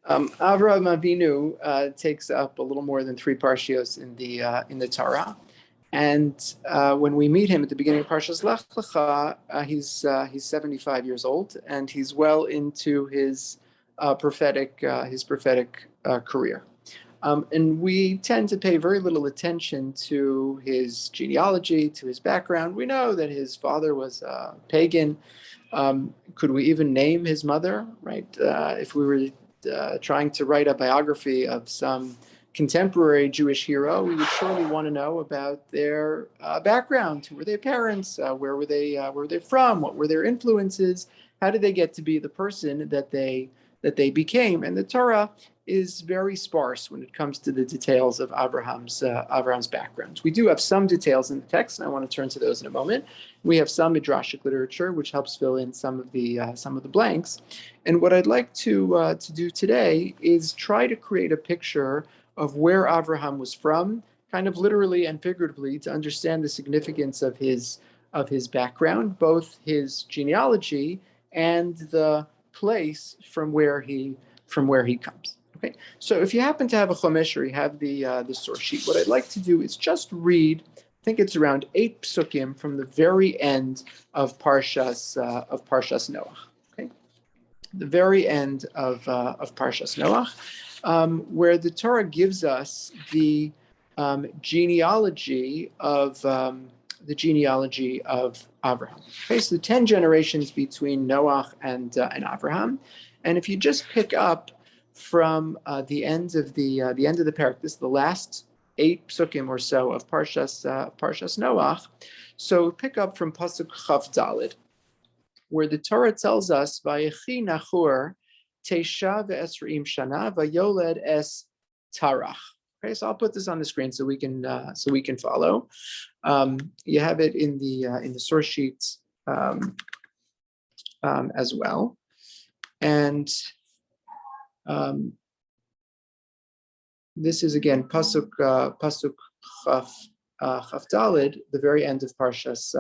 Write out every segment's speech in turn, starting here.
Avraham Avinu takes up a little more than three parshios in the Torah, and when we meet him at the beginning of Parshas Lech Lecha, he's 75 years old, and he's well into his prophetic career. And we tend to pay very little attention to his genealogy, to his background. We know that his father was a pagan. Could we even name his mother, right? If we were trying to write a biography of some contemporary Jewish hero, we would surely want to know about their background. Who were their parents? Where were they from? What were their influences? How did they get to be the person that they became? And the Torah is very sparse when it comes to the details of Abraham's background. We do have some details in the text, and I want to turn to those in a moment. We have some midrashic literature which helps fill in some of the blanks. And what I'd like to do today is try to create a picture of where Avraham was from, kind of literally and figuratively, to understand the significance of his background, both his genealogy and the place from where he comes. Okay, so if you happen to have a chumash or you have the source sheet, what I'd like to do is just read. I think it's around 8 psukim from the very end of Parshas Noach. Okay, the very end of Parshas Noach, where the Torah gives us the genealogy of Avraham. Okay, so 10 generations between Noach and Avraham, and if you just pick up from the end of the parak, this is the last 8 psukim or so of Parshas Noach. So pick up from pasuk Chaf Daled, where the Torah tells us, "Vayechi Nachor Teisha ve'esrim shana vayoled es Tarach." Okay, so I'll put this on the screen so we can follow. You have it in the source sheets as well, and this is again pasuk Chaf Daled, the very end of Parshas.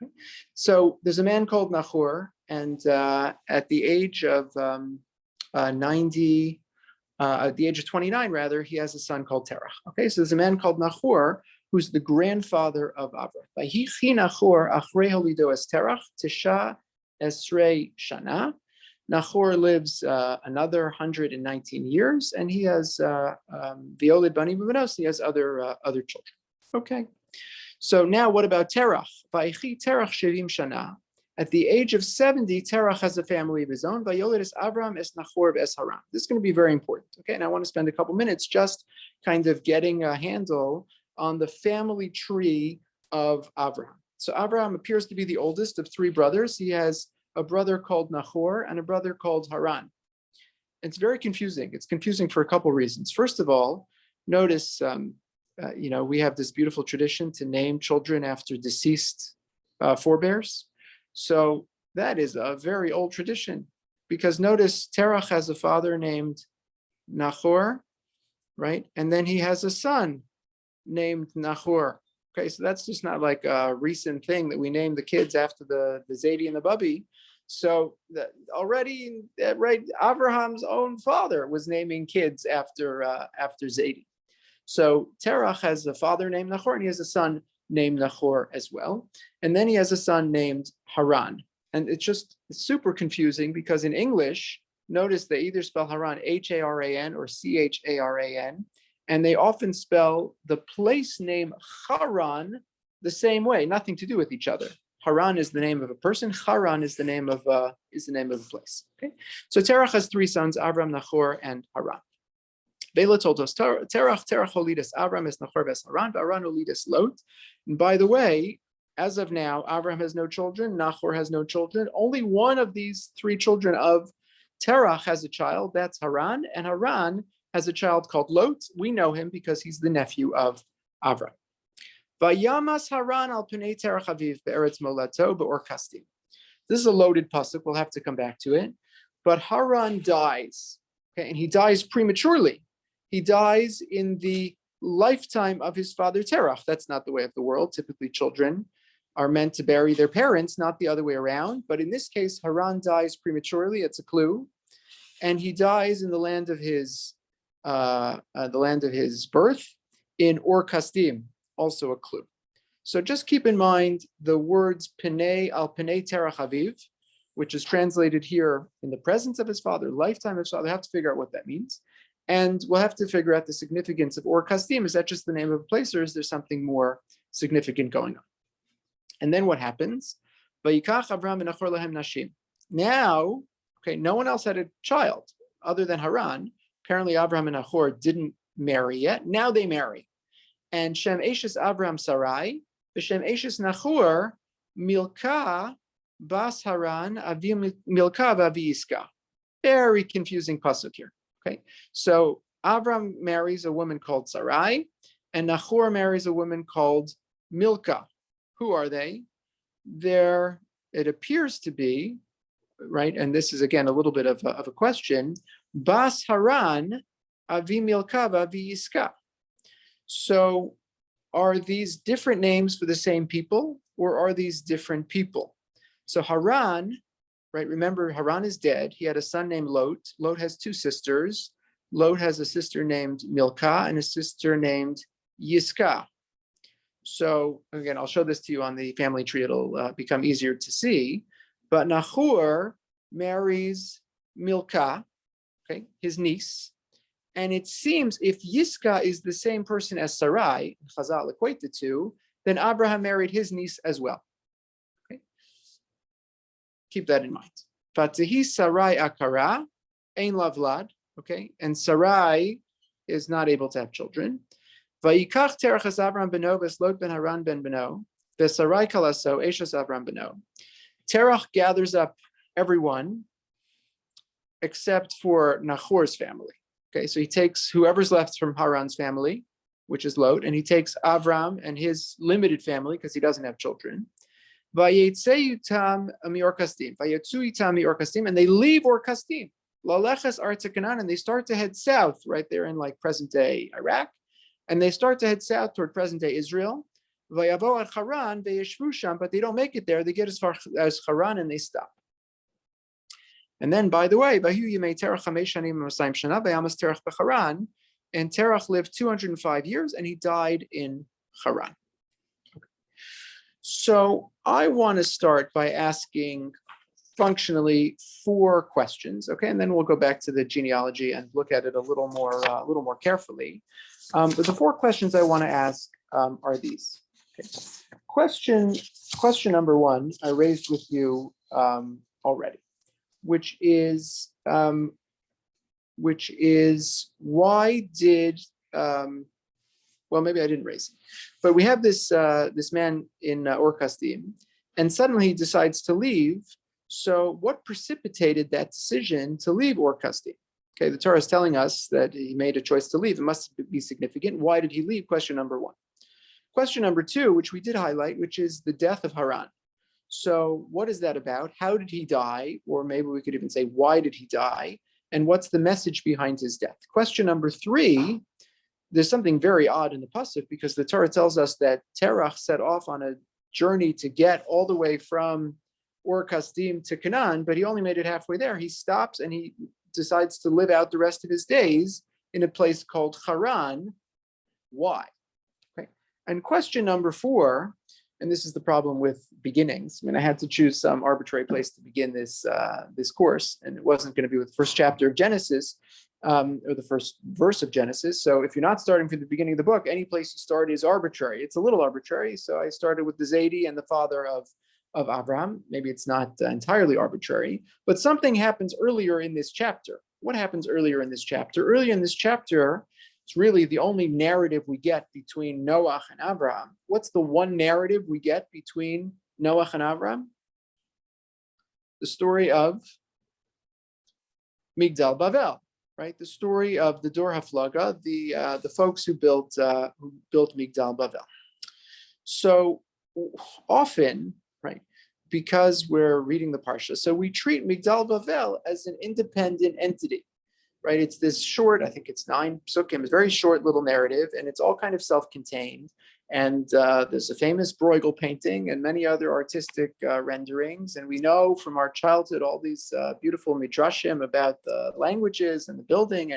Okay. So there's a man called Nachor, and at the age of 29, rather, he has a son called Terach. Okay, so there's a man called Nachor who's the grandfather of Avraham. Vayichi Nachor achrei holido es Terach tisha esrei shana. Nachor lives another 119 years, and he has Violid Bani Buvanos. He has other children. Okay, so now what about Terach? Vayichi Terach shivim shana. At the age of 70, Terach has a family of his own. Vayolid es Avraham es Nachor es Haran. This is going to be very important. Okay, and I want to spend a couple minutes just kind of getting a handle on the family tree of Avraham. So Avraham appears to be the oldest of 3 brothers. He has a brother called Nachor and a brother called Haran. It's very confusing. It's confusing for a couple reasons. First of all, notice, we have this beautiful tradition to name children after deceased forebears. So that is a very old tradition, because notice Terach has a father named Nachor, right? And then he has a son named Nachor. Okay, so that's just not like a recent thing that we name the kids after the Zaidi and the Bubby. So already, right, Abraham's own father was naming kids after Zaidi. So Terach has a father named Nachor, and he has a son named Nachor as well. And then he has a son named Haran. And it's just super confusing because in English, notice they either spell Haran Haran or Charan, and they often spell the place name Haran the same way, nothing to do with each other. Haran is the name of a person. Haran is the name of a place. Okay, so Terach has 3 sons: Avram, Nachor, and Haran. Bela told us Terach holidus Avram es Nachor ves Haran, Haran holidus Lot. And by the way, as of now, Avram has no children, Nachor has no children. Only one of these 3 children of Terach has a child. That's Haran, and Haran has a child called Lot. We know him because he's the nephew of Avram. Vayamas Haran al pnei Terach aviv be'eretz molato be'or kastim. This is a loaded pasuk. We'll have to come back to it. But Haran dies, okay, and he dies prematurely. He dies in the lifetime of his father Terach. That's not the way of the world. Typically, children are meant to bury their parents, not the other way around. But in this case, Haran dies prematurely. It's a clue. and he dies in the land of his birth in Or Kasdim, also a clue. So just keep in mind the words Penei al Penei Terach Aviv, which is translated here in the presence of his father, lifetime of his father. I have to figure out what that means. And we'll have to figure out the significance of Or Kasdim. Is that just the name of a place, or is there something more significant going on? And then what happens? Vayikach Avraham and Nachor lahem nashim. Now, okay, no one else had a child other than Haran. Apparently, Avraham and Nachor didn't marry yet. Now they marry. And Shem Eshes Avraham Sarai, Shem Eshes Nachor Milka Bas Haran Avi Milka Vavi Iska. Very confusing pasuk here. Okay, so Avraham marries a woman called Sarai, and Nachor marries a woman called Milka. Who are they? It appears to be, right, and this is again a little bit of a question, Bas Haran Avi Milka Vavi Iska. So are these different names for the same people, or are these different people? So Haran, right, remember Haran is dead. He had a son named Lot. Lot has two sisters. Lot has a sister named Milka and a sister named Yiska. So again, I'll show this to you on the family tree. It'll become easier to see. But Nachor marries Milka, okay, his niece. And it seems if Yiska is the same person as Sarai, Chazal equate the two, then Abraham married his niece as well. Okay, keep that in mind. Fatihi Sarai Akara, Ein Lavlad, okay, and Sarai is not able to have children. Vayikach Terach es Avraham beno v'slot ben Haran ben beno v'Sarai kalaso eshes Avraham beno. Terach gathers up everyone except for Nachor's family. Okay, so he takes whoever's left from Haran's family, which is Lot, and he takes Avram and his limited family because he doesn't have children. Vayetze yutam mior kasdim, vayetzu yutam mior kasdim, and they leave Or Kasdim. Laleches artza Canaan, and they start to head south, right there in like present day Iraq, and they start to head south toward present day Israel. Vayavo ad Haran vayeshvu sham, but they don't make it there. They get as far as Haran and they stop. And then, by the way, and Terach lived 205 years, and he died in Haran. Okay. So I want to start by asking functionally 4 questions, okay, and then we'll go back to the genealogy and look at it a little more carefully. But the 4 questions I want to ask are these. Okay. Question number 1 I raised with you already, which is why did well, maybe I didn't raise it, but we have this man in Or Kasdim, and suddenly he decides to leave. So what precipitated that decision to leave Or Kasdim? Okay, the Torah is telling us that he made a choice to leave. It must be significant. Why did he leave? Question number 1. Question number 2, which we did highlight, which is the death of Haran. So what is that about? How did he die? Or maybe we could even say, why did he die? And what's the message behind his death? Question number 3, there's something very odd in the pasuk, because the Torah tells us that Terach set off on a journey to get all the way from Or Kasdim to Canaan, but he only made it halfway there. He stops and he decides to live out the rest of his days in a place called Haran. Why? Okay. And question number 4, and this is the problem with beginnings. I mean, I had to choose some arbitrary place to begin this course, and it wasn't going to be with the first chapter of Genesis, or the first verse of Genesis. So if you're not starting from the beginning of the book, any place you start is arbitrary. It's a little arbitrary. So I started with the Zaidi and the father of Avraham. Maybe it's not entirely arbitrary, but something happens earlier in this chapter. What happens earlier in this chapter? Earlier in this chapter, it's really the only narrative we get between Noach and Avraham. What's the one narrative we get between Noach and Avraham? The story of Migdal Bavel, right? The story of the Dor Haflaga, the folks who built Migdal Bavel. So often, right, because we're reading the Parsha, so we treat Migdal Bavel as an independent entity, right? It's this short, I think it's 9 psukim, it's a very short little narrative, and it's all kind of self-contained. And there's a famous Bruegel painting and many other artistic renderings. And we know from our childhood all these beautiful midrashim about the languages and the building.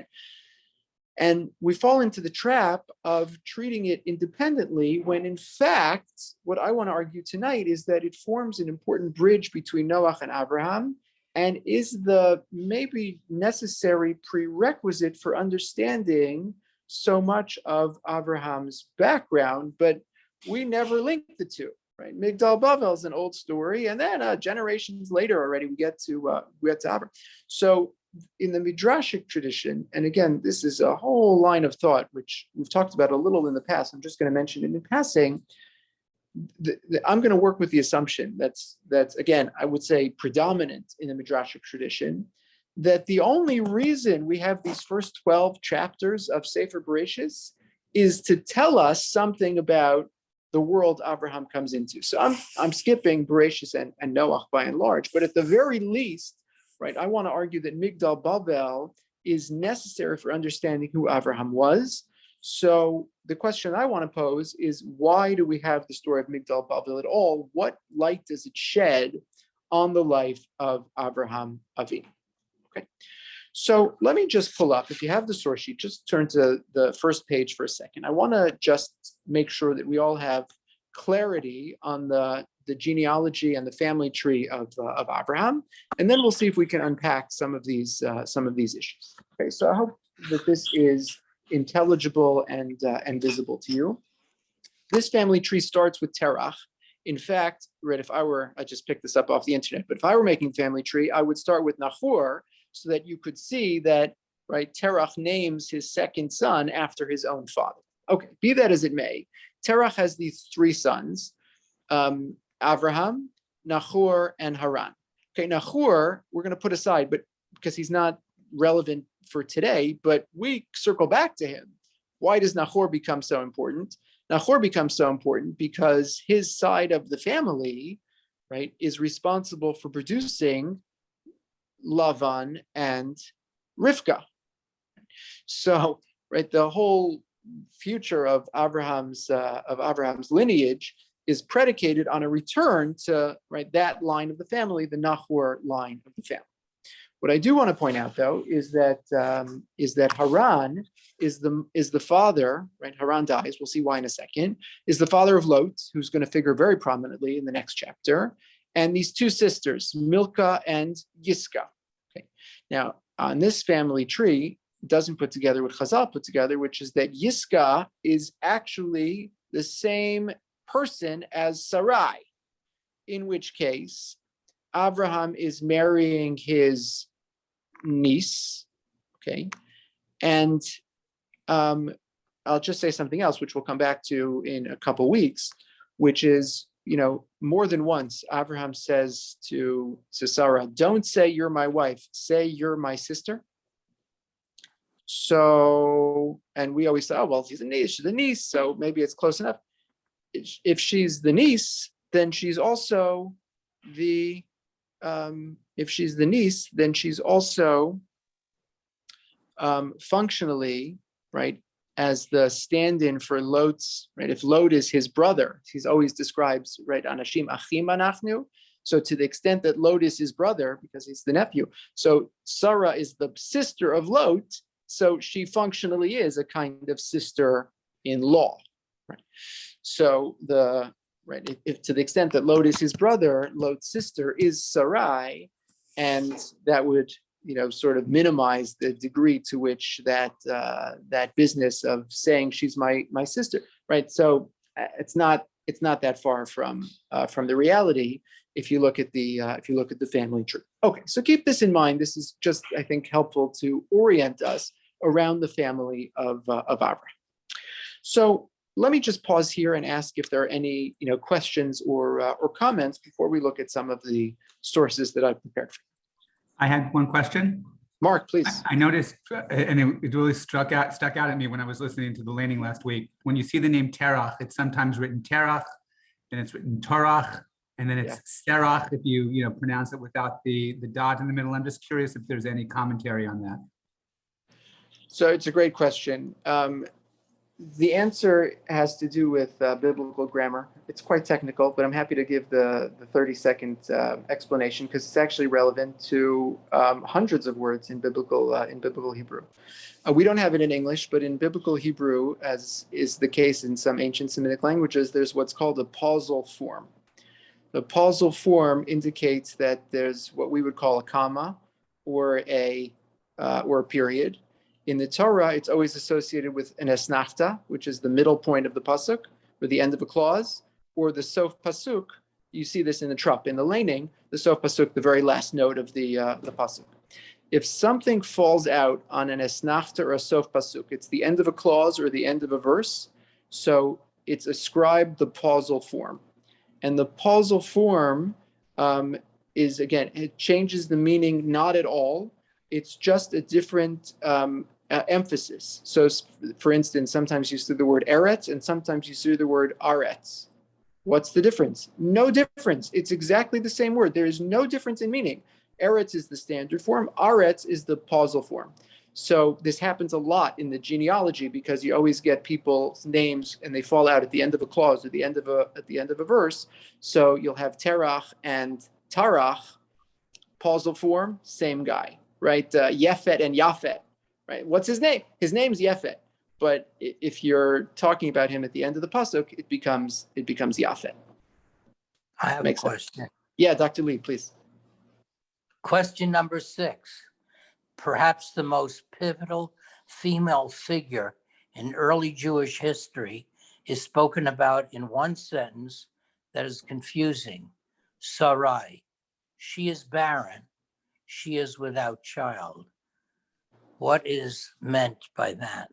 And we fall into the trap of treating it independently when, in fact, what I want to argue tonight is that it forms an important bridge between Noach and Avraham and is the maybe necessary prerequisite for understanding so much of Avraham's background, but we never link the two, right? Migdal Bavel is an old story, and then generations later already we get to Avraham. So in the Midrashic tradition, and again, this is a whole line of thought which we've talked about a little in the past. I'm just going to mention it in passing. I'm going to work with the assumption that's again, I would say predominant in the Midrashic tradition, that the only reason we have these first 12 chapters of Sefer Bereshis is to tell us something about the world Avraham comes into. So I'm skipping Bereshis and Noach by and large, but at the very least, right, I want to argue that Migdal Bavel is necessary for understanding who Avraham was. So the question I want to pose is, why do we have the story of Migdal Bavel at all? What light does it shed on the life of Avraham Avinu? Okay, so let me just pull up, if you have the source sheet, just turn to the first page for a second. I want to just make sure that we all have clarity on the genealogy and the family tree of Avraham, and then we'll see if we can unpack some of these issues. Okay, so I hope that this is intelligible and visible to you. This family tree starts with Terach. In fact, right, I just picked this up off the internet, but if I were making family tree, I would start with Nahor so that you could see that, right, Terach names his second son after his own father. Okay, be that as it may, Terach has these three sons, Avraham, Nahor, and Haran. Okay, Nahor, we're going to put aside, but because he's not relevant for today, but we circle back to him. Why does Nahor become so important? Nahor becomes so important because his side of the family, right, is responsible for producing Lavan and Rivka. So, right, the whole future of Abraham's lineage is predicated on a return to, right, that line of the family, the Nahor line of the family. What I do want to point out, though, is that Haran is the father, right? Haran dies. We'll see why in a second. Is the father of Lot, who's going to figure very prominently in the next chapter, and these two sisters, Milcah and Yiska. Okay. Now, on this family tree, it doesn't put together what Chazal put together, which is that Yiska is actually the same person as Sarai, in which case Avraham is marrying his niece, okay? And I'll just say something else, which we'll come back to in a couple weeks, which is, more than once, Avraham says to Sarah, don't say you're my wife, say you're my sister. So, and we always say, oh, well, she's a niece, so maybe it's close enough. If she's the niece, then she's also functionally, right, as the stand-in for Lot's, right? If Lot is his brother, he always describes, right, Anashim Achim Anachnu. So to the extent that Lot is his brother, because he's the nephew, so Sarah is the sister of Lot, so she functionally is a kind of sister-in-law, right? So if to the extent that Lot is his brother, Lot's sister is Sarai, and that would, sort of minimize the degree to which that business of saying she's my sister, right? So it's not that far from the reality if you look at the family tree. Okay, so keep this in mind. This is just, I think, helpful to orient us around the family of Avraham. So let me just pause here and ask if there are any questions or comments before we look at some of the sources that I've prepared for you. I had one question. Mark, please. I noticed, and it really stuck out at me when I was listening to the landing last week. When you see the name Terach, it's sometimes written Terach, then it's written Torach, and then it's Serach if you pronounce it without the dot in the middle. I'm just curious if there's any commentary on that. So it's a great question. The answer has to do with biblical grammar. It's quite technical, but I'm happy to give the 30-second explanation because it's actually relevant to hundreds of words in biblical Hebrew. We don't have it in English, but in biblical Hebrew, as is the case in some ancient Semitic languages, there's what's called a pausal form. The pausal form indicates that there's what we would call a comma or a period. In the Torah, it's always associated with an esnachta, which is the middle point of the pasuk, or the end of a clause, or the sof pasuk. You see this in the trup. In the laning, the sof pasuk, the very last note of the pasuk. If something falls out on an esnachta or a sof pasuk, it's the end of a clause or the end of a verse, so it's ascribed the pausal form. And the pausal form is, again, it changes the meaning not at all. It's just a different emphasis. So, for instance, sometimes you see the word eretz and sometimes you see the word aretz. What's the difference? No difference. It's exactly the same word. There is no difference in meaning. Eretz is the standard form. Aretz is the pausal form. So this happens a lot in the genealogy because you always get people's names and they fall out at the end of a clause or the end of a verse. So you'll have Terach and Tarach, pausal form, same guy, right? Yefet and Yafet, right? What's his name? His name's Yefet, but if you're talking about him at the end of the pasuk, it becomes Yafet. I have Makes a question. sense. Yeah, Dr. Lee, please. Question number 6. Perhaps the most pivotal female figure in early Jewish history is spoken about in one sentence that is confusing. Sarai. She is barren. She is without child. What is meant by that?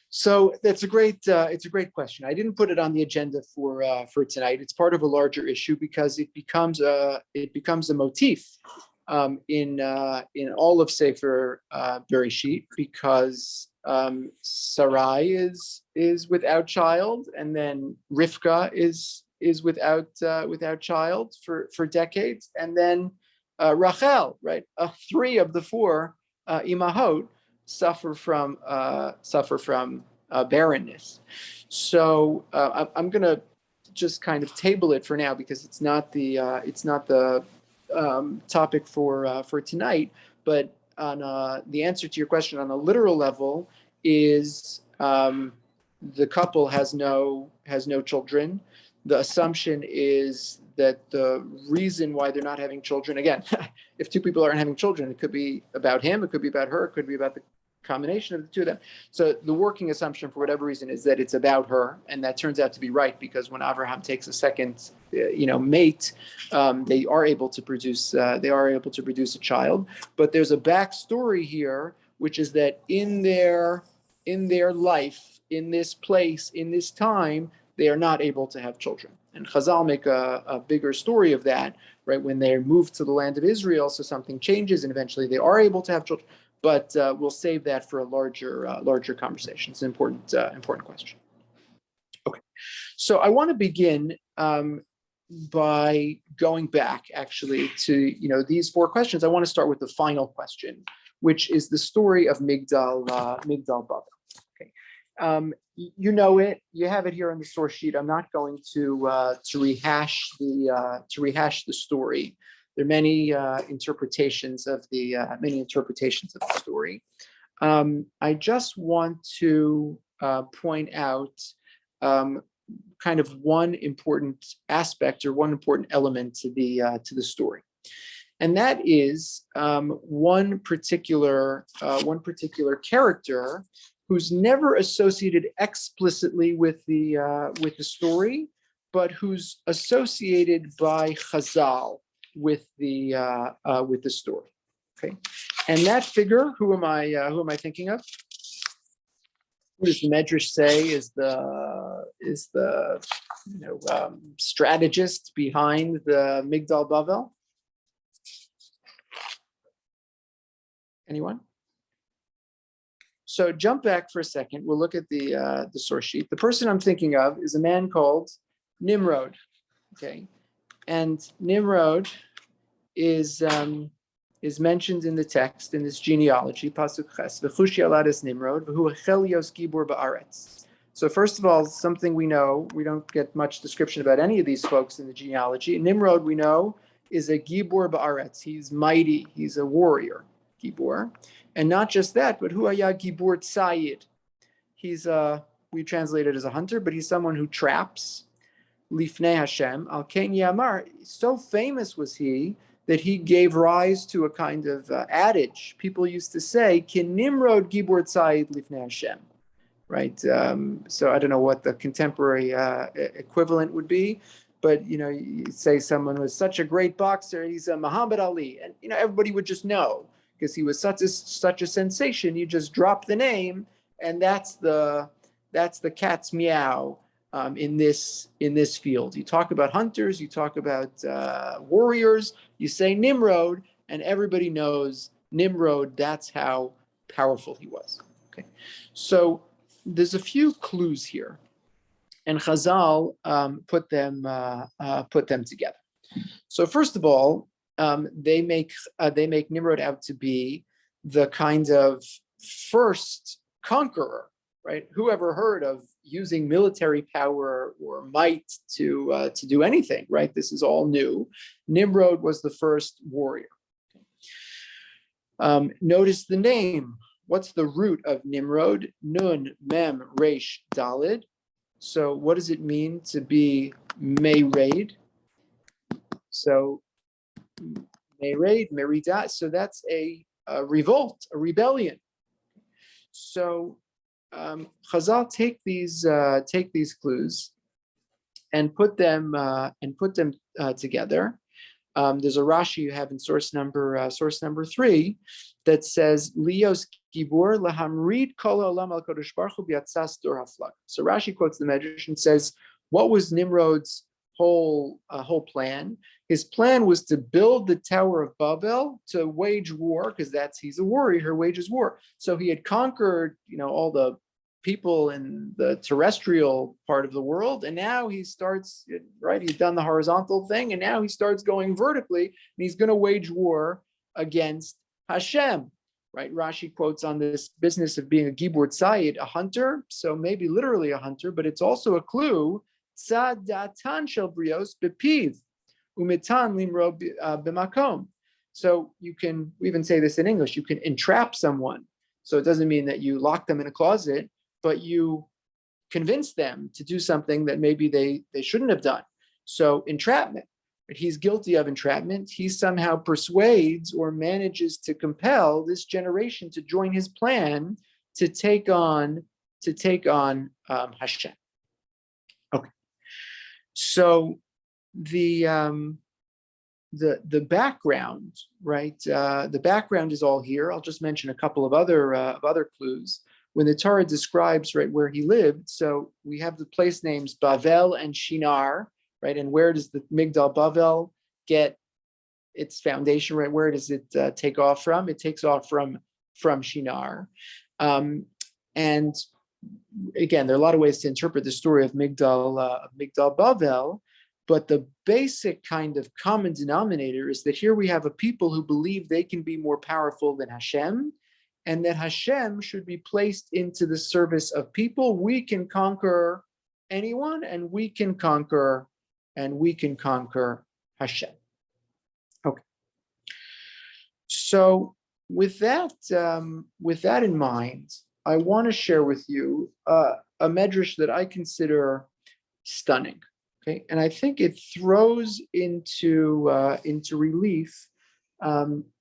So that's a great question. I didn't put it on the agenda for tonight. It's part of a larger issue because it becomes a motif in all of Sefer Bereshit because Sarai is without child, and then Rivka is without child for decades, and then Rachel, right? 3 of the 4 imahot suffer from barrenness. So I'm going to just kind of table it for now because it's not the topic for tonight. But on the answer to your question on a literal level is the couple has no children. The assumption is that the reason why they're not having children, again, if 2 people aren't having children, it could be about him, it could be about her, it could be about the combination of the 2 of them. So the working assumption for whatever reason is that it's about her, and that turns out to be right because when Avraham takes a second, mate, they are able to produce a child. But there's a backstory here, which is that in their life, in this place, in this time, they are not able to have children. And Chazal make a bigger story of that, right? When they move to the land of Israel, so something changes and eventually they are able to have children. But we'll save that for a larger conversation. It's an important question. Okay, so I want to begin by going back actually to these 4 questions. I want to start with the final question, which is the story of Migdal Bavel. Okay. You know it. You have it here on the source sheet. I'm not going to rehash the story. There are many interpretations of the story. I just want to point out kind of one important aspect or one important element to the story, and that is one particular character who's never associated explicitly with the story, but who's associated by Chazal with the story. Okay, and that figure, who am I thinking of? Who does the Medrash say is the strategist behind the Migdal Bavel? Anyone? So jump back for a second. We'll look at the source sheet. The person I'm thinking of is a man called Nimrod. Okay, and Nimrod is is mentioned in the text, in this genealogy, Pasuk Ches, V'chushi aladis Nimrod, v'hu achelios gibor ba'aretz. So first of all, something we know, we don't get much description about any of these folks in the genealogy. Nimrod, we know, is a gibor ba'aretz. He's mighty, he's a warrior, gibor. And not just that, but hu haya gibor tzayid. He's we translate it as a hunter, but he's someone who traps. Lifnei Hashem, al ken yamar. So famous was he that he gave rise to a kind of adage. People used to say, "Kin Nimrod gibor tzayid lifnei Hashem," right? So I don't know what the contemporary equivalent would be, but you say someone was such a great boxer, he's a Muhammad Ali, and everybody would just know because he was such a sensation. You just drop the name, and that's the cat's meow. In this field, you talk about hunters, you talk about warriors, you say Nimrod, and everybody knows Nimrod. That's how powerful he was. Okay, so there's a few clues here, and Chazal put them together. So first of all, they make Nimrod out to be the kind of first conqueror. Right? Who ever heard of using military power or might to do anything? Right? This is all new. Nimrod was the first warrior. Notice the name. What's the root of Nimrod? Nun, Mem, Resh, Dalid. So what does it mean to be Meiraid? So Meiraid, Merida. So that's a revolt, a rebellion. So Chazal take these clues and put them together. There's a Rashi you have in source number 3 that says Lios Gibor lahamrid kol olam al kodesh baruch hu biatzas dor haflag. So Rashi quotes the Medrash and says, what was Nimrod's whole plan? His plan was to build the Tower of Babel to wage war, because he's a warrior who wages war. So he had conquered all the people in the terrestrial part of the world, and now he starts, right, he's done the horizontal thing, and now he starts going vertically, and he's going to wage war against Hashem, right? Rashi quotes on this business of being a gibor tzayid, a hunter, so maybe literally a hunter, but it's also a clue, tzadatan shel brios bepiv, umitan limro b'makom. So we even say this in English, you can entrap someone. So it doesn't mean that you lock them in a closet, but you convince them to do something that maybe they shouldn't have done. So entrapment, he's guilty of entrapment. He somehow persuades or manages to compel this generation to join his plan to take on Hashem. Okay, so the background, right? The background is all here. I'll just mention a couple of other clues. When the Torah describes, right, where he lived, so we have the place names Bavel and Shinar, right? And where does the Migdal Bavel get its foundation, right? Where does it take off from? It takes off from Shinar. And again, there are a lot of ways to interpret the story of Migdal Bavel, but the basic kind of common denominator is that here we have a people who believe they can be more powerful than Hashem, and that Hashem should be placed into the service of people. We can conquer anyone, and we can conquer Hashem. Okay. So with that in mind, I want to share with you a medrash that I consider stunning. Okay, and I think it throws into relief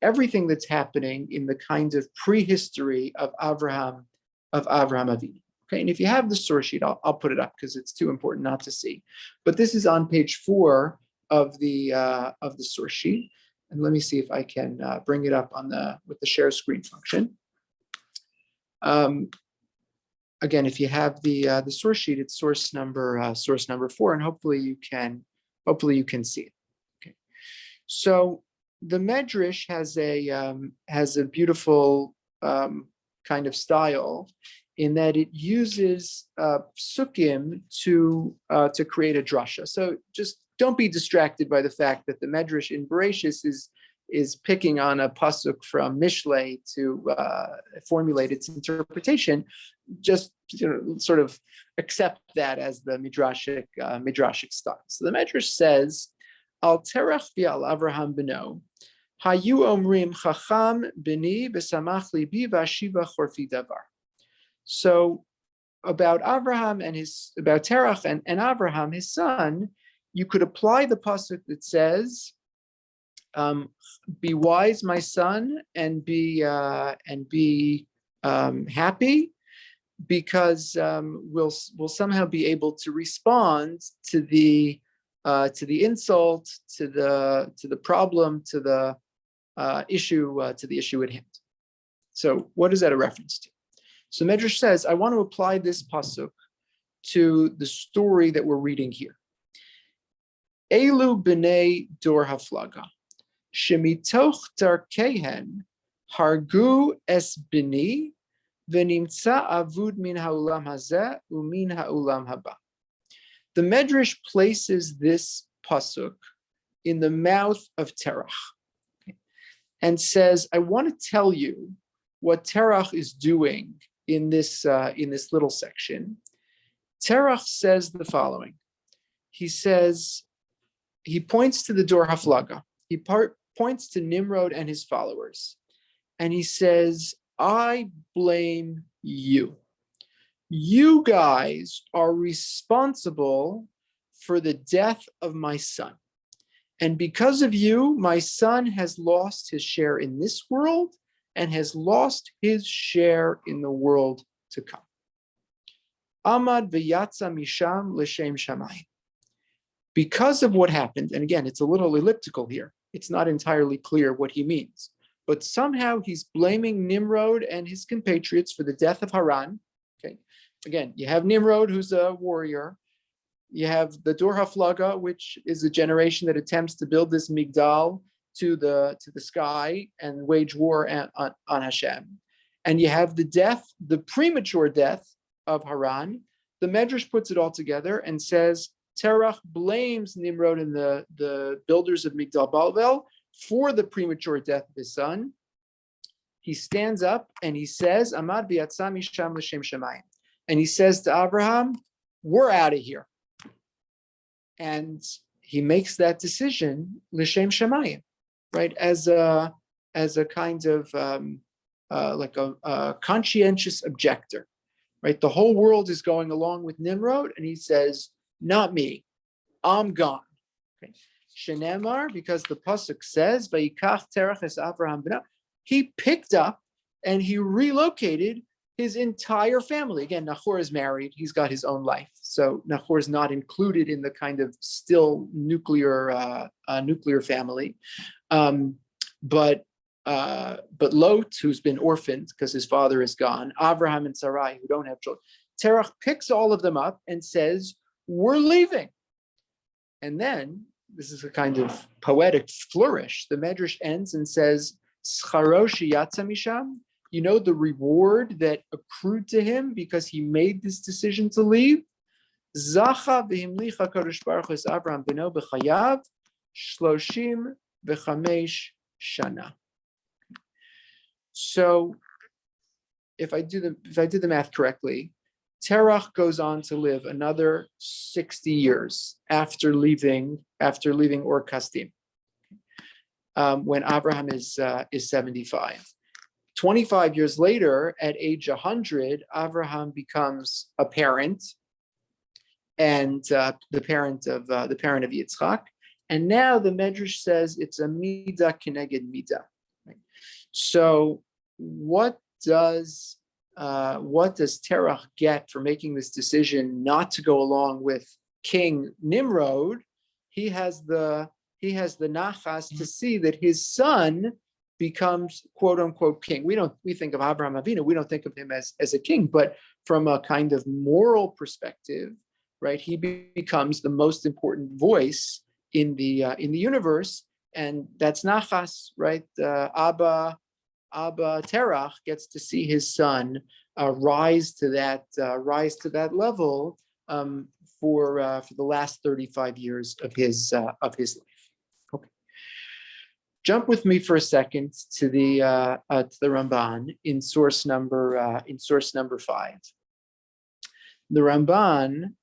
everything that's happening in the kind of prehistory of Avraham Avinu. Okay, and if you have the source sheet, I'll put it up because it's too important not to see. But this is on page 4 of the source sheet, and let me see if I can bring it up with the share screen function. Again, if you have the source sheet, it's source number 4, and hopefully you can see it. Okay, so the Medrash has a beautiful kind of style in that it uses psukim to create a drasha. So just don't be distracted by the fact that the Medrash in Bereshis is picking on a pasuk from Mishlei to formulate its interpretation, just sort of accept that as the midrashic style. So the Medrash says, Al terach v'al Avraham beno, hayu omrim chacham b'ni b'samach libi v'ashiva chorfi davar. So about Avraham and about Terach and Avraham, his son, you could apply the pasuk that says, "Be wise, my son, and be happy, because we'll somehow be able to respond to the insult, to the problem, to the issue at hand." So, what is that a reference to? So Medrash says, I want to apply this pasuk to the story that we're reading here. Elu b'nei dor haflaga, shemitoch darkehen hargu es bini, v'nimtza avud min ha'ulam hazeh umin ha'ulam haba. The Medrash places this pasuk in the mouth of Terach and says, I want to tell you what Terach is doing in this little section. Terach says the following. He says, he points to the Dor Haflaga. He points to Nimrod and his followers. And he says, I blame you. You guys are responsible for the death of my son. And because of you, my son has lost his share in this world and has lost his share in the world to come. Amad v'yatza misham l'shem shamayim. Because of what happened, and again, it's a little elliptical here. It's not entirely clear what he means. But somehow he's blaming Nimrod and his compatriots for the death of Haran. Okay. Again, you have Nimrod, who's a warrior. You have the Dor Haflaga, which is a generation that attempts to build this Migdal to the sky and wage war on Hashem. And you have the premature death of Haran. The Medrash puts it all together and says, Terach blames Nimrod and the builders of Migdal Balvel for the premature death of his son. He stands up and he says, Amad v'yatza misham l'shem shamayim. And he says to Avraham, we're out of here. And he makes that decision l'shem shamayim, right? As a kind of like a conscientious objector, right? The whole world is going along with Nimrod, and he says, not me, I'm gone. Okay. Shenemar, because the pasuk says, "Vayikach terach es Avraham b'no," he picked up and he relocated his entire family. Again, Nahor is married; he's got his own life, so Nahor is not included in the kind of still nuclear family. But Lot, who's been orphaned because his father is gone, Avraham and Sarai, who don't have children, Terach picks all of them up and says, "We're leaving." And then, this is a kind of poetic flourish. The Medrash ends and says, "Scharo sheyatza misham." You know the reward that accrued to him because he made this decision to leave? Zacha v'himlicha Kadosh Baruch Hu es Avraham beno b'chayav 35 shana. So, if I did the math correctly, Terach goes on to live another 60 years after leaving Ur Kasdim, when Avraham is 75. 25 years later, at age 100, Avraham becomes a parent, and the parent of Yitzchak. And now the Medrash says it's a midah keneged midah. Right? So what does Terach get for making this decision not to go along with King Nimrod? He has the nachas to see that his son becomes quote unquote king. We think of Avraham Avinu, we don't think of him as a king, but from a kind of moral perspective, right? He becomes the most important voice in the universe, and that's nachas, right? Abba Terach gets to see his son rise to that level for the last 35 years of his life. Okay. Jump with me for a second to the Ramban in source number 5. The Ramban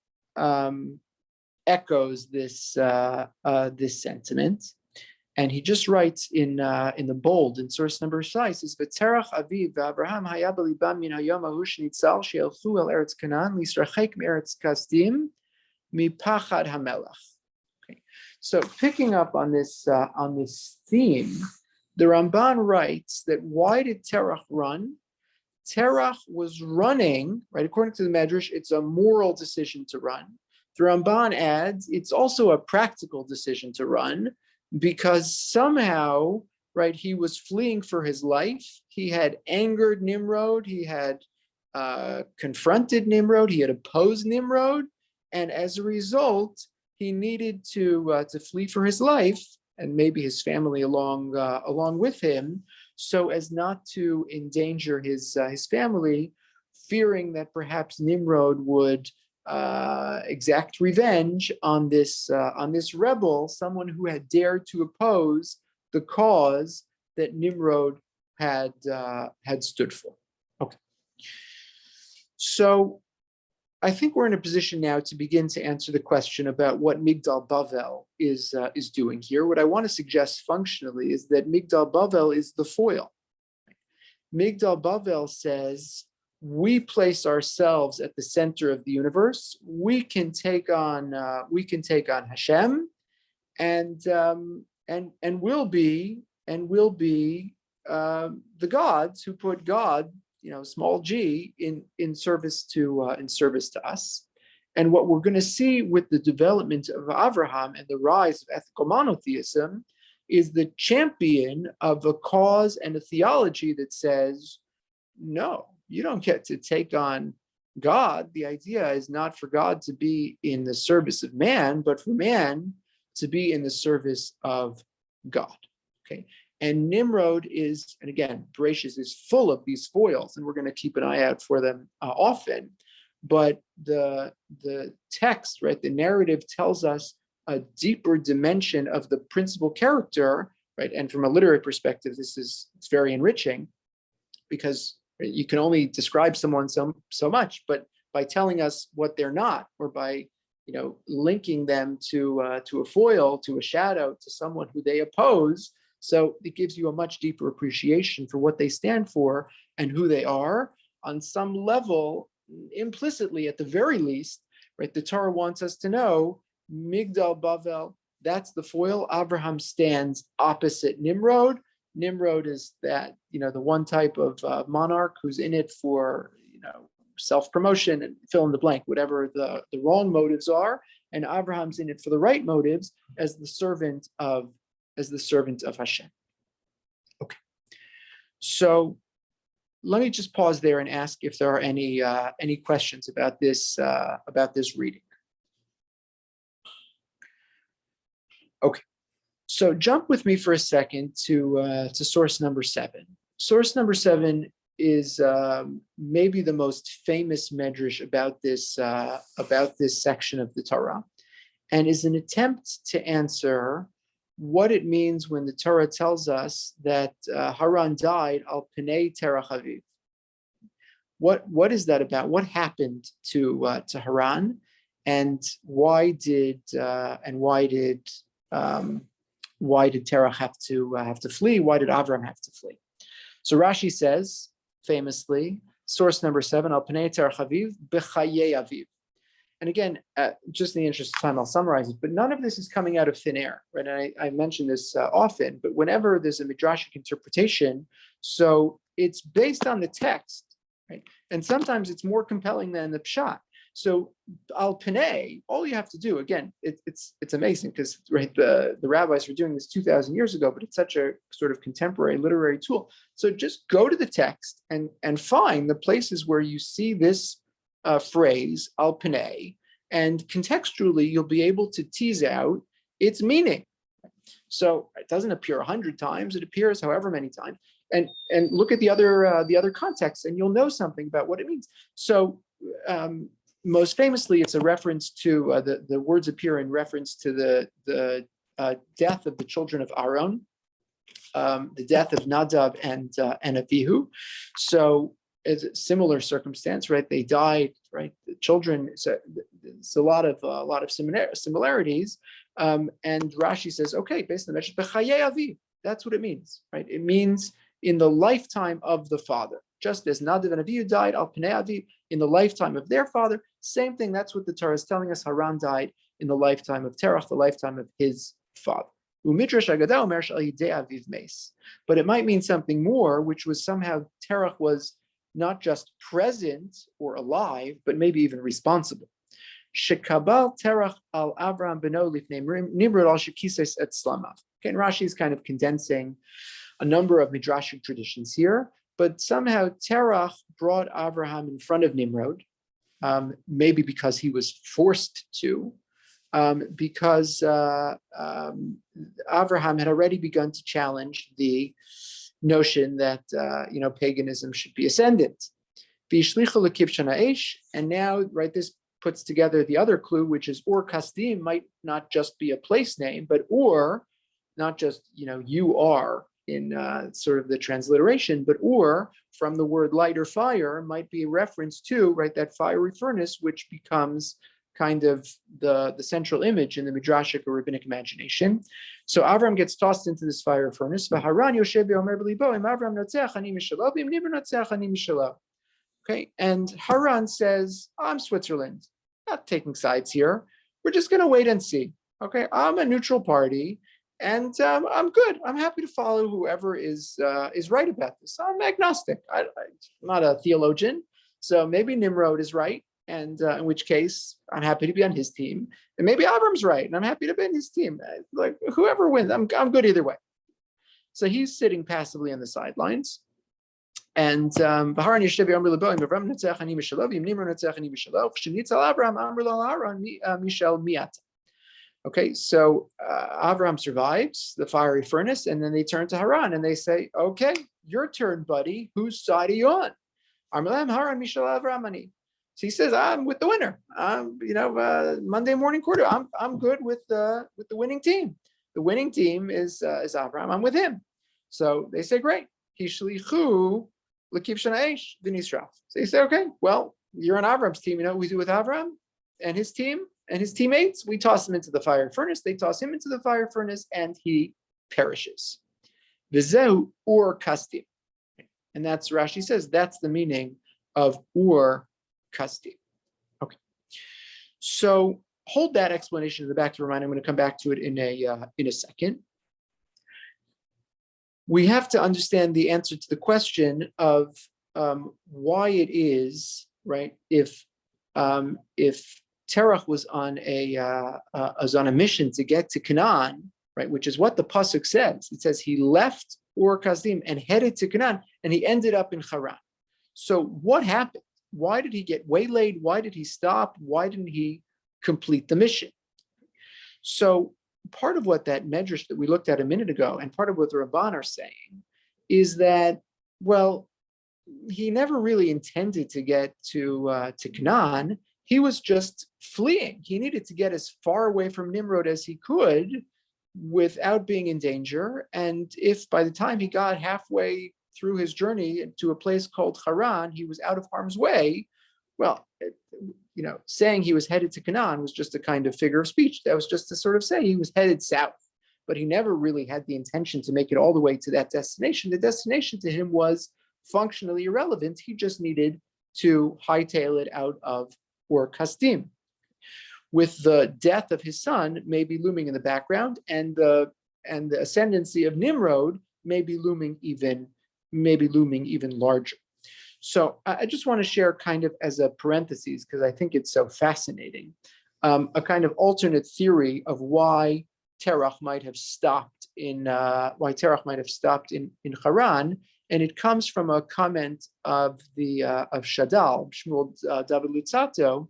echoes this sentiment, and he just writes in the bold in source number 5, says V'terach aviv Avraham haya b'libam min hayom ahu shenitzal she'elchu el eretz Canaan lisrachek me'eretz kasdim mipachad hamelach. Okay, so picking up on this theme, the Ramban writes that why did Terach run? Terach was running, right? According to the Medrash, it's a moral decision to run. The Ramban adds it's also a practical decision to run because somehow, right, he was fleeing for his life. He had angered Nimrod. He had confronted Nimrod. He had opposed Nimrod. And as a result, he needed to flee for his life and maybe his family along with him, so as not to endanger his family, fearing that perhaps Nimrod would exact revenge on this rebel, someone who had dared to oppose the cause that Nimrod had stood for. Okay, so I think we're in a position now to begin to answer the question about what Migdal Bavel is doing here. What I want to suggest functionally is that Migdal Bavel is the foil. Migdal Bavel says we place ourselves at the center of the universe. We can take on Hashem, and we'll be the gods who put God, small g, in service to us. And what we're going to see with the development of Avraham and the rise of ethical monotheism is the champion of a cause and a theology that says, no, you don't get to take on God. The idea is not for God to be in the service of man, but for man to be in the service of God. Okay. And Nimrod is, and again, Bereshis is full of these foils, and we're going to keep an eye out for them often. But the text, right, the narrative tells us a deeper dimension of the principal character, right? And from a literary perspective, it's very enriching, because you can only describe someone so much, but by telling us what they're not, or by linking them to a foil, to a shadow, to someone who they oppose. So it gives you a much deeper appreciation for what they stand for and who they are. On some level, implicitly, at the very least, right, the Torah wants us to know Migdal Bavel, that's the foil. Avraham stands opposite Nimrod. Nimrod is that, the one type of monarch who's in it for, self-promotion and fill in the blank, whatever the wrong motives are. And Abraham's in it for the right motives as the servant of Hashem. Okay. So let me just pause there and ask if there are any questions about this reading. Okay. So jump with me for a second to source number 7. Source number 7 is maybe the most famous medrash about this section of the Torah, and is an attempt to answer what it means when the Torah tells us that Haran died al Pnei Terach Aviv. What is that about? What happened to Haran, and why did Terach have to flee? Why did Avraham have to flee? So Rashi says famously, source number 7, al Pnei Terach Aviv b'chayei Aviv. And again, just in the interest of time, I'll summarize it, but none of this is coming out of thin air, right? And I mention this often, but whenever there's a midrashic interpretation, so it's based on the text, right? And sometimes it's more compelling than the pshat. So al Pnei, all you have to do, again, it's amazing because, right, the rabbis were doing this 2,000 years ago, but it's such a sort of contemporary literary tool. So just go to the text and find the places where you see this phrase al Pnei, and contextually you'll be able to tease out its meaning. So it doesn't appear 100 times; it appears however many times, and look at the other contexts, and you'll know something about what it means. So most famously, it's a reference to the words appear in reference to the death of the children of Aaron. the death of Nadab and Abihu. So it's a similar circumstance, right? They died, right? The children. So it's a lot of similarities. And Rashi says, okay, based on the message, b'chayei aviv. That's what it means, right? It means in the lifetime of the father, just as Nadav and Avihu died, al pnei aviv, in the lifetime of their father. Same thing. That's what the Torah is telling us. Haran died in the lifetime of Terach, the lifetime of his father. But it might mean something more, which was somehow Terach was not just present or alive, but maybe even responsible. Shekabal Terach al Avraham beno lifnei Nimrod al shekises et slamav. Okay, and Rashi is kind of condensing a number of midrashic traditions here, but somehow Terach brought Avraham in front of Nimrod, maybe because he was forced to, because Avraham had already begun to challenge the notion that paganism should be ascendant. And now, right, this puts together the other clue, which is Or Kasdim might not just be a place name, but Or, not just you are in sort of the transliteration, but Or from the word light or fire might be a reference to, right, that fiery furnace, which becomes kind of the central image in the midrashic or rabbinic imagination. So Avram gets tossed into this fire furnace. Okay, and Haran says, I'm Switzerland, not taking sides here. We're just going to wait and see. Okay, I'm a neutral party, and I'm good. I'm happy to follow whoever is right about this. I'm agnostic. I'm not a theologian, so maybe Nimrod is right, and in which case I'm happy to be on his team. And maybe Avram's right, and I'm happy to be on his team. Like whoever wins, I'm good either way. So he's sitting passively on the sidelines. And okay, so Avraham survives the fiery furnace, and then they turn to Haran and they say, okay, your turn, buddy. Whose side are you on? So he says, I'm with the winner. Monday morning quarter, I'm good with the winning team. The winning team is Avraham. I'm with him. So they say, great. So you say, okay, well, you're on Avram's team. You know what we do with Avram and his team and his teammates? We toss him into the fire furnace. They toss him into the fire furnace, and he perishes. V'zehu ur kastim. And that's, Rashi says, that's the meaning of ur kastim. Okay. So hold that explanation in the back to remind. I'm going to come back to it in a second. We have to understand the answer to the question of why it is, right, if Terach was on a mission to get to Canaan, right, which is what the pasuk says. It says he left Ur Kasdim and headed to Canaan, and he ended up in Haran. So what happened? Why did he get waylaid? Why did he stop? Why didn't he complete the mission? So part of what that medrash that we looked at a minute ago, and part of what the Rabban are saying, is that, well, he never really intended to get to Canaan. He was just fleeing. He needed to get as far away from Nimrod as he could without being in danger. And if by the time he got halfway through his journey to a place called Haran, he was out of harm's way, well, saying he was headed to Canaan was just a kind of figure of speech. That was just to sort of say he was headed south, but he never really had the intention to make it all the way to that destination. The destination to him was functionally irrelevant. He just needed to hightail it out of Ur Kasdim. With the death of his son maybe looming in the background, and the ascendancy of Nimrod maybe looming even larger. So I just want to share, kind of as a parenthesis, because I think it's so fascinating, a kind of alternate theory of why Terach might have stopped in Haran, and it comes from a comment of Shadal, Shmuel David Lutzato,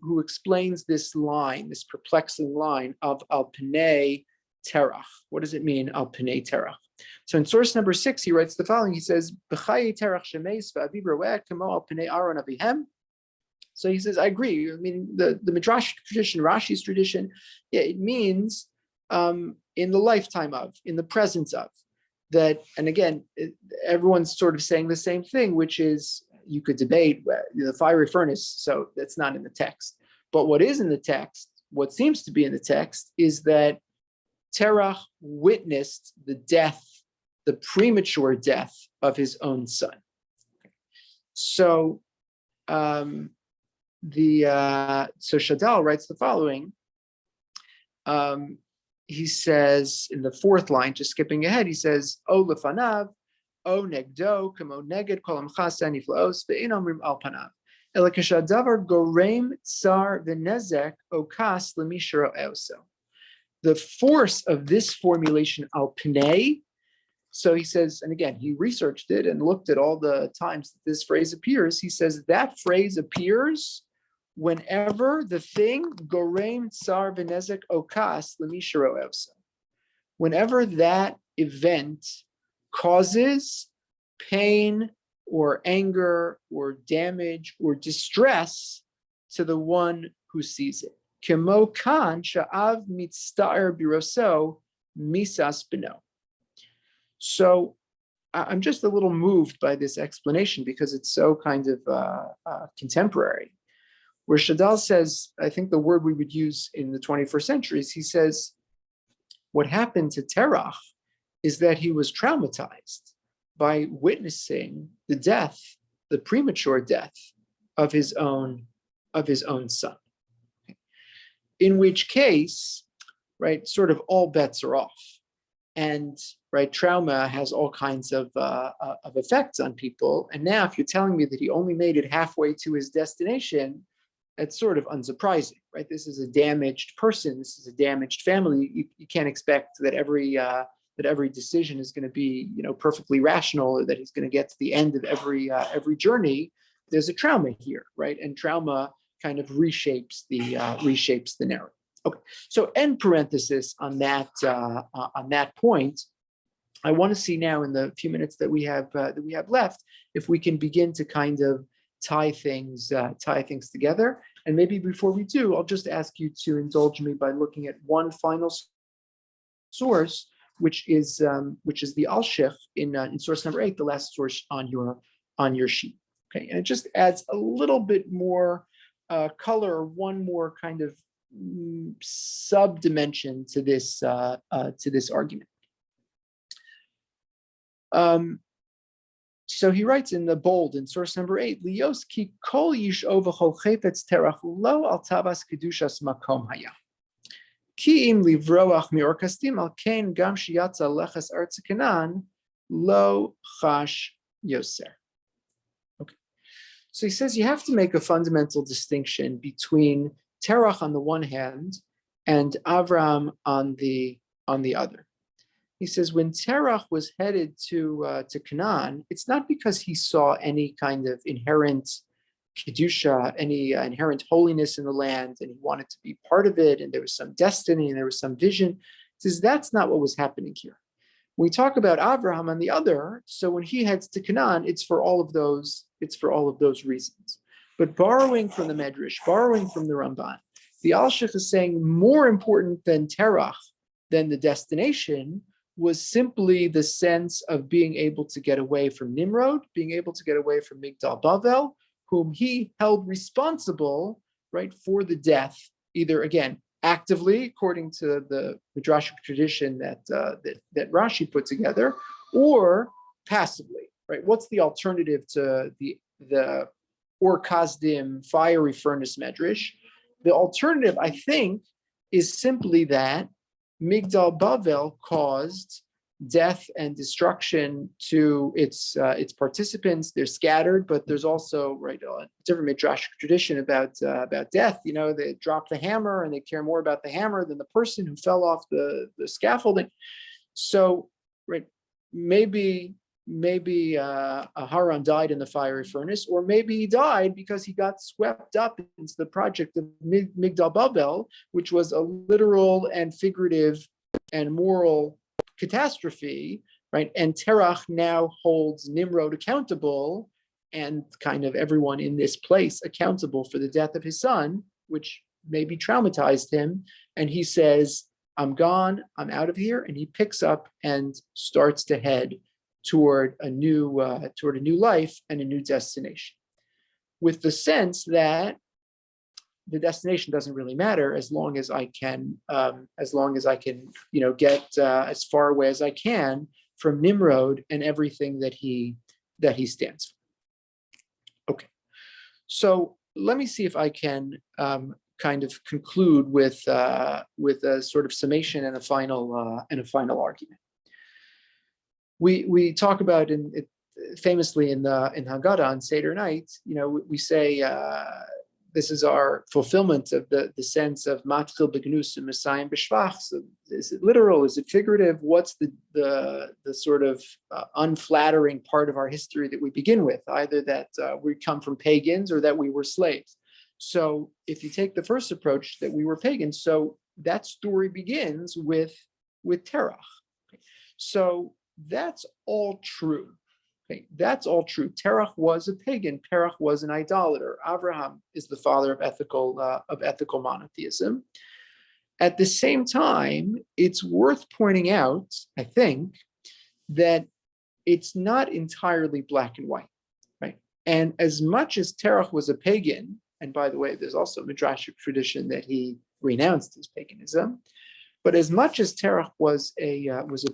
who explains this line, this perplexing line of Al Pnei Terach. What does it mean, Al Pnei Terach? So in source number 6, he writes the following. He says, so he says, I agree. I mean, the Midrash tradition, Rashi's tradition, yeah, it means in the lifetime of, in the presence of. and again, everyone's sort of saying the same thing, which is you could debate the fiery furnace, so that's not in the text. But what is in the text, what seems to be in the text, is that Terach witnessed the premature death of his own son. So so Shadal writes the following. He says in the fourth line, just skipping ahead, he says, O lefanav, O negdo, kamo neged kol amcha niflaos ve'in omrim al panav. Ela kashadavar gorem tsar v'nezek okas lemishra eoso. The force of this formulation al pnei. So he says, and again, he researched it and looked at all the times that this phrase appears. He says that phrase appears whenever the thing gorem tsar v'nezek okas lemishra eoso. Whenever that event causes pain or anger or damage or distress to the one who sees it. Kemo kan sha'av mitzta'er biroso misas beno. So I'm just a little moved by this explanation because it's so kind of contemporary. Where Shadal says, I think the word we would use in the 21st century is, he says, what happened to Terach is that he was traumatized by witnessing the premature death of his own son. In which case, right, sort of all bets are off. And right, trauma has all kinds of effects on people. And now if you're telling me that he only made it halfway to his destination, that's sort of unsurprising, right? This is a damaged person. This is a damaged family. You can't expect that every decision is going to be, perfectly rational, or that he's going to get to the end of every journey. There's a trauma here, right? And trauma kind of reshapes the narrative. Okay, so end parenthesis on that point. I want to see now, in the few minutes that we have left, if we can begin to kind of tie things together. And maybe before we do, I'll just ask you to indulge me by looking at one final source, which is the Al-Shich in source number 8, the last source on your sheet. Okay, and it just adds a little bit more color, or one more kind of sub-dimension to this argument. So he writes in the bold in source number 8, Lios ki kol yish'o v'chol chayfetz terach lo al tavas kedushas makom haya. Ki im livroach mior kastim al kein gam shiyatza lechas artz Canaan lo chash yoser. Okay, so he says you have to make a fundamental distinction between Terach on the one hand and Avraham on the other. He says when Terach was headed to Canaan, it's not because he saw any kind of inherent kedusha, any inherent holiness in the land, and he wanted to be part of it, and there was some destiny and there was some vision. He says that's not what was happening here. When we talk about Avraham on the other, so when he heads to Canaan, it's for all of those reasons. But borrowing from the Medrash, borrowing from the Ramban, the Al-Shich is saying more important than Terach, than the destination, was simply the sense of being able to get away from Nimrod, being able to get away from Migdal Bavel, whom he held responsible, right, for the death, either, again, actively, according to the Midrashic tradition that Rashi put together, or passively, right? What's the alternative to the Or Kasdim fiery furnace Medrash? The alternative, I think, is simply that Migdal Bavel caused death and destruction to its participants. They're scattered, but there's also, right, a different midrashic tradition about death. They drop the hammer and they care more about the hammer than the person who fell off the scaffolding. So, right, maybe Haran died in the fiery furnace, or maybe he died because he got swept up into the project of Migdal Bavel, which was a literal and figurative and moral catastrophe, right? And Terach now holds Nimrod accountable, and kind of everyone in this place accountable for the death of his son, which maybe traumatized him. And he says, I'm gone, I'm out of here. And he picks up and starts to head toward a new life and a new destination, with the sense that the destination doesn't really matter as long as I can, get as far away as I can from Nimrod and everything that he stands for. Okay, so let me see if I can kind of conclude with a sort of summation and a final argument. We talk about famously in Haggadah on Seder night, we say this is our fulfillment of the sense of matchil begnus and messiah b'shvach. So is it literal? Is it figurative? What's the sort of unflattering part of our history that we begin with? Either that we come from pagans or that we were slaves. So if you take the first approach that we were pagans, so that story begins with Terach. Okay. So that's all true. Okay, that's all true. Terach was a pagan. Terach was an idolater. Avraham is the father of ethical monotheism. At the same time, it's worth pointing out, I think, that it's not entirely black and white, right? And as much as Terach was a pagan, and by the way, there's also a midrashic tradition that he renounced his paganism, but as much as Terach was a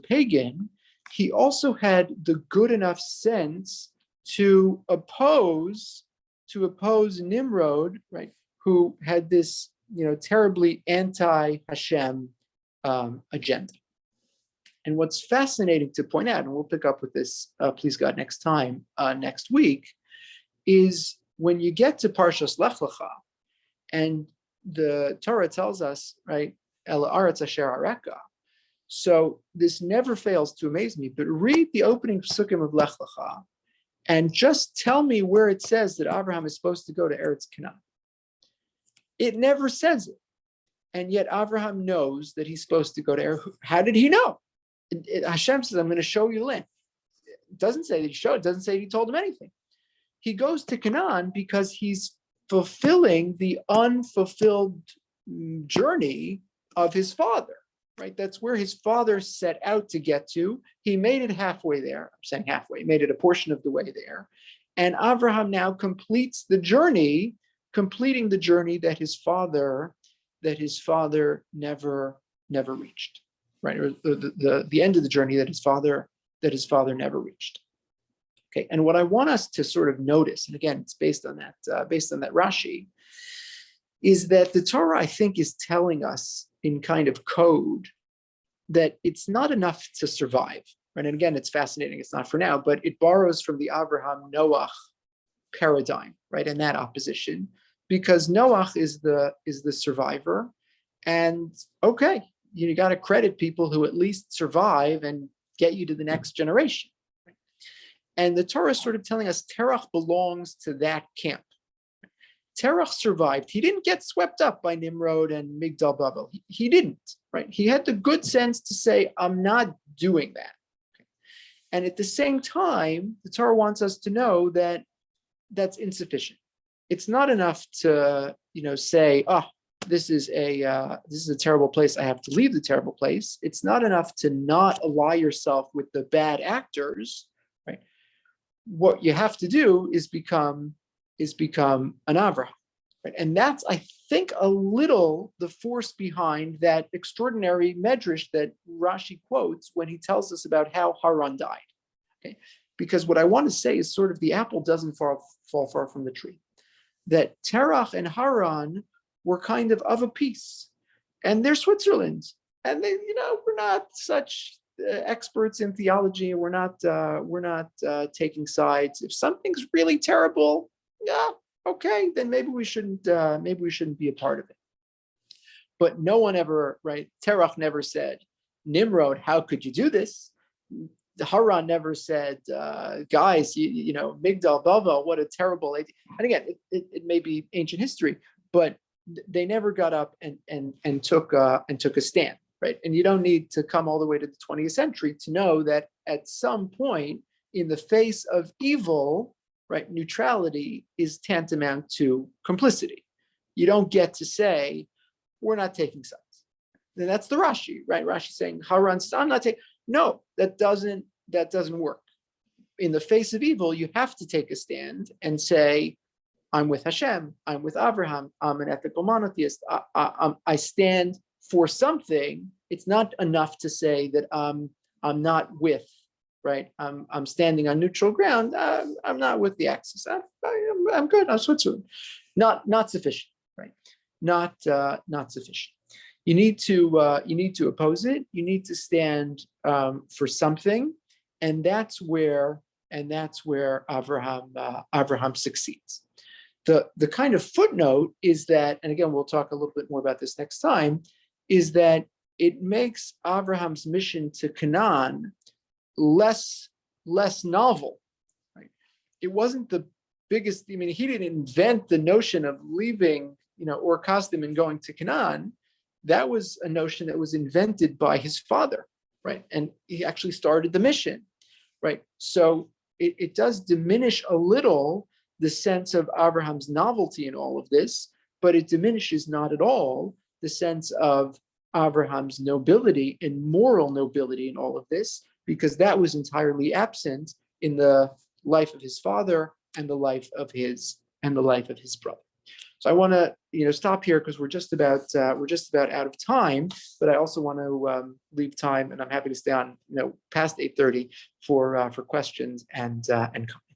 pagan, he also had the good enough sense to oppose Nimrod, right? Who had this, terribly anti-Hashem agenda. And what's fascinating to point out, and we'll pick up with this, please God, next week, is when you get to Parshas Lech Lecha, and the Torah tells us, right, El Aretz Asher Areka. So this never fails to amaze me, but read the opening psukim of Lech Lecha and just tell me where it says that Avraham is supposed to go to Eretz Canaan. It never says it. And yet Avraham knows that he's supposed to go to Eretz. How did he know? Hashem says, I'm going to show you the land. It doesn't say that he showed, it doesn't say he told him anything. He goes to Canaan because he's fulfilling the unfulfilled journey of his father. Right, that's where his father set out to get to. He made it halfway there. I'm saying halfway. He made it a portion of the way there, and Avraham now completes the journey, completing the journey that his father never reached. Right, or the end of the journey that his father never reached. Okay, and what I want us to sort of notice, and again, it's based on that Rashi, is that the Torah, I think, is telling us in kind of code that it's not enough to survive. Right? And again, it's fascinating. It's not for now, but it borrows from the Avraham Noach paradigm, right? And that opposition, because Noach is the survivor, and okay, you got to credit people who at least survive and get you to the next generation. Right? And the Torah is sort of telling us Terach belongs to that camp. Terach survived. He didn't get swept up by Nimrod and Migdal Bavel. He didn't, right? He had the good sense to say, I'm not doing that. Okay. And at the same time, the Torah wants us to know that that's insufficient. It's not enough to, say, this is a terrible place. I have to leave the terrible place. It's not enough to not ally yourself with the bad actors, right? What you have to do is become an Avraham. Right? And that's, I think, a little the force behind that extraordinary medrash that Rashi quotes when he tells us about how Haran died. Okay? Because what I want to say is sort of the apple doesn't fall far from the tree. That Terach and Haran were kind of a piece. And they're Switzerland. And they, we're not such experts in theology. We're not taking sides. If something's really terrible, yeah, okay, then maybe we shouldn't be a part of it. But no one ever, right? Terach never said, Nimrod, how could you do this? Haran never said, guys, Migdal Bavel, what a terrible idea. And again, it may be ancient history, but they never got up and took a stand, right? And you don't need to come all the way to the 20th century to know that at some point in the face of evil, right, neutrality is tantamount to complicity. You don't get to say, we're not taking sides. then that's the Rashi, right? Rashi saying Haran says, I'm not taking. No, that doesn't work. In the face of evil, you have to take a stand and say, I'm with Hashem, I'm with Avraham, I'm an ethical monotheist. I stand for something. It's not enough to say that I'm not with, right? I'm standing on neutral ground. I'm not with the Axis. I'm good. I'm Switzerland. Not sufficient, right? Not sufficient. You need to oppose it. You need to stand for something, and that's where Avraham succeeds. The kind of footnote is that, and again, we'll talk a little bit more about this next time, is that it makes Avraham's mission to Canaan less novel. Right? It wasn't the biggest. I mean, he didn't invent the notion of leaving, Ur Kasdim and going to Canaan. That was a notion that was invented by his father, right? And he actually started the mission, right? So it does diminish a little the sense of Abraham's novelty in all of this, but it diminishes not at all the sense of Abraham's nobility and moral nobility in all of this, because that was entirely absent in the life of his father and the life of his brother. So I want to stop here because we're just about out of time, but I also want to leave time, and I'm happy to stay on past 8:30 for questions and comments.